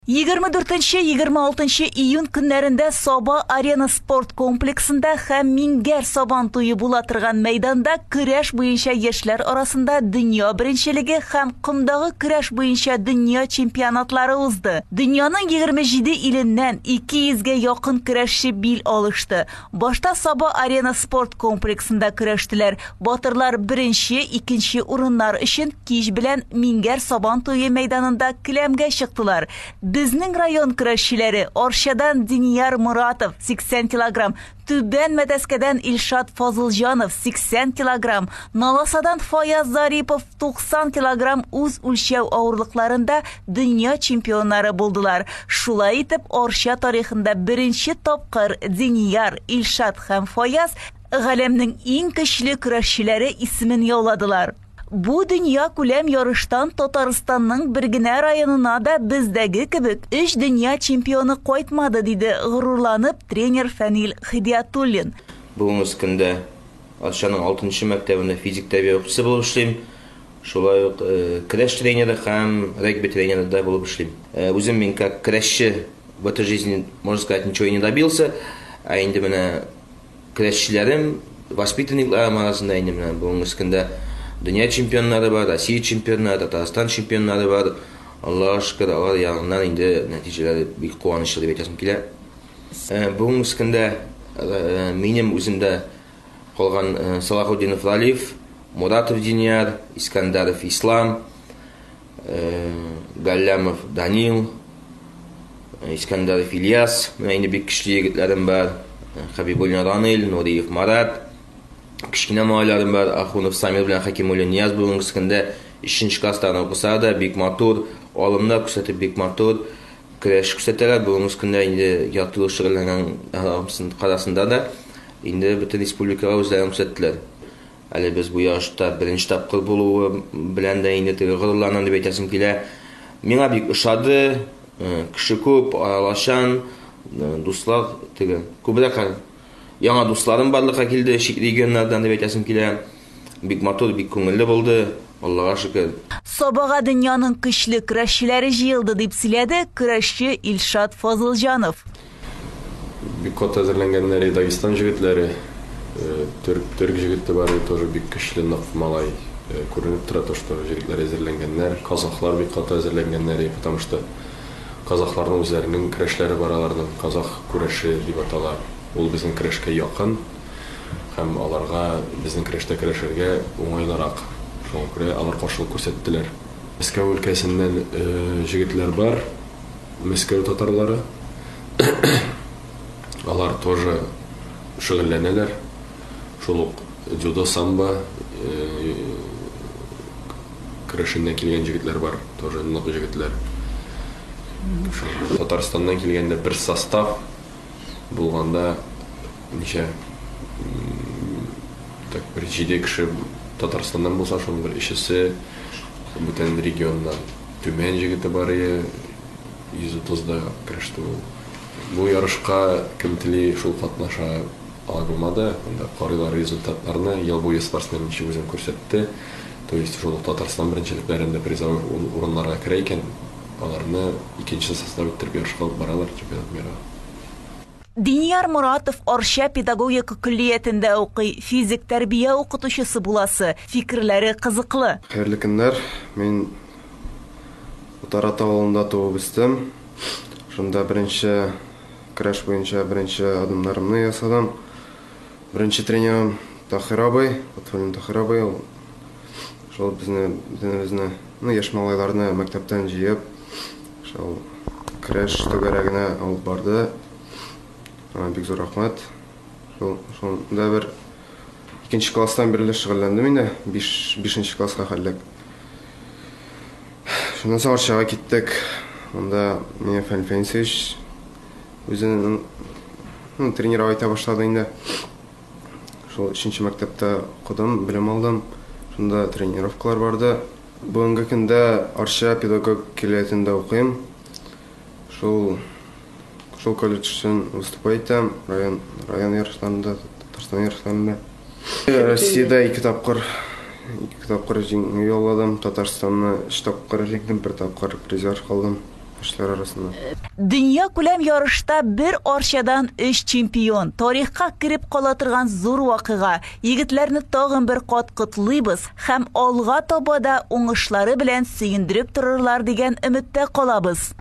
24-26 iyun günlerinde Soba Arena sport kompleksinde hem Minger Soban toyu bulatırgan meydanda küreş boyunca yaşlar arasında dünya birinçiligi hem kumdağı küreş boyunca dünya çempionatları uzdu. Dünyanın 27 ilinden 200'ge yakın küreşçi bil alıştı. Başta Soba Arena sport kompleksinde küreştiler. Batırlar birinci, ikinci urunlar için kiş bilen Minger Soban toyu meydanında kilemge çıktılar. Bizning rayon kurashchilari Orsha'dan Diniyar Muratov 80 kilogram, Tuban Madaskadan Ilshod Foziljonov 80 kilogram, Nalosadan Foyaz Zaripov 90 kilogram o'z o'lchov og'irliqlarida dunyo chempionlari bo'ldilar. Shulay etib Orsha tarixida birinchi topqir Diniyar, Ilshod ham Foyaz g'alamning eng kuchli kurashchilari ismini yo'lladilar. Bu dünya kulem yarıştan Tataristan'ın Birgine rayonuna da bizdeki kibik 3 dünya çempiyonu koytmadı dedi gururlanıp trener Fanil Hidayatullin. Bugunuz günde Alşanın 6. mektebinde fizik terbiye okuyucusu bulup işleyim. Şolay kreş treneri hem регби тренера да bulup işleyim. Өзім мен как крэшчі в этой жизни, можно сказать, ничего и не добился. А енді міне крэшчілерім, воспитанникларым арасында енді міне bugunuz günde dünya çempionları var, Россия çempionları, Tatarstan çempionları var. Allah'a şükür Allah yanından indi neticeleri bir kuvanışlı deb aytasım kela. Bugungi kunda menim o'zimda qolgan Salahuddinov Raliyev, Muratov Diniyar, Iskandarov Islam, Gallamov Danil, Iskandarov İlyas, endi bir kuchli yigitlarim bor. Habibulin Ranil, Nuriyev Marat, kichkina moyalarim bor. Axunov Samir bilan Hakimulin Niyaz bugungi kunda 3-chi klassdan o'qisada bek motor olimlar ko'rsatib bek motor kurash ko'rsatadilar. Bugungi kunda endi yotib shug'ullangan qarasida da endi butun respublikaga o'zlari ko'rsatdilar. Hali biz bu yoshda birinchi topqir bo'luvi bilan da endi g'ururlanam deb aytasim kela. Menga bek ishadi, kishi ko'p, aralashan, do'stlar ko'proq yangi do'stlarim barliqqa keldi, regionlardan deb aytasim kela. Bek motor bek ko'ngilli bo'ldi. Allah'a şükür. Sobağa dünyanın kışlı kuraşçileri jıyıldı deyip siledi kuraşçı İlshod Foziljonov. Bir kot hazırlanganları Dagestan jigitleri, Türk jigitleri var, тоже bir kışlı naf malay görünüp tura то, что jigitler hazırlanganlar, Kazaklar bir kot hazırlanganları, потому что Kazakların özlerinin kuraşları var alardan, Kazak kuraşı deyip atalar. Ol bizim kuraşka yakın, hem alarga bizim kuraşta kuraşırga oңайлыраак. Şoňa görä alar goşulyk görsetdiler. Moskva ülkesinden jigitler var, Moskva tatarlary. Alar тоже şugullanýarlar. Şoluk judo samba kuraşyndan kelgen jigitler var, тоже нык jigitler. Tataristandan kelgende bir sastav bolganda nice tak bir 7 kişi Tataristan'dan bolsa şoň bir işisi bütün regiondan Tümen jigiti бар 130'da kirişdi. Bu yarışqa kim tili şol katnaşa almadı. Onda qarılar rezultatlaryny yıl boyu sportsmen işi özüm görsetdi. То есть şol Tataristan birinçiliklerinde prizor urunlara kireyken alarny ikinci sastav ettirip yarışqa baralar çempionat mera. Diniyar Muratov Orsha pedagogika külliyetinde okuy, fizik terbiye okutuşusu bulası, fikirleri kızıklı. Hayırlı günler, men Utarat avulunda doğup östüm. Şunda birinci kuraş boyunca birinci adımlarımı yasadım. Birinci trenerim Tahir abay, Atfalin Tahir abay. Şol bizni yaş malaylarını mektepten jiyip, şol kuraş tögәрәгенә alып bарды. Bek zor rahmat. Şonda bir ikinci klassdan beri şugullandım indi. 5-nji klassga hallak. Şondan soň Orşaga gittik. Onda meni Fanil Fensich özünün treneri ayta başlady indi. Şol 3-nji mektepde okudum, bilim aldım. Şonda trenirovkalar bardy. Bugungi kunda Orşa pedagog külliyetinde okuyum. Şol колледж için выступать etdim. Rayon yarışlarında, Tatarstan yarışlarında. Rossiyada 2 tapqır yolladım. Tatarstan'da 3 tapqır jengdim, 1 tapqır prizer kaldım. эшләр арасында. Dünya күләм ярышта bir арчадан 3 чемпион. Тарихка кирип кала торган зур вакыйга. Егетләрне тагын bir кат котлыйбыз һәм алга таба да уңышлары белән сөендереп торырлар дигән өметтә калабыз.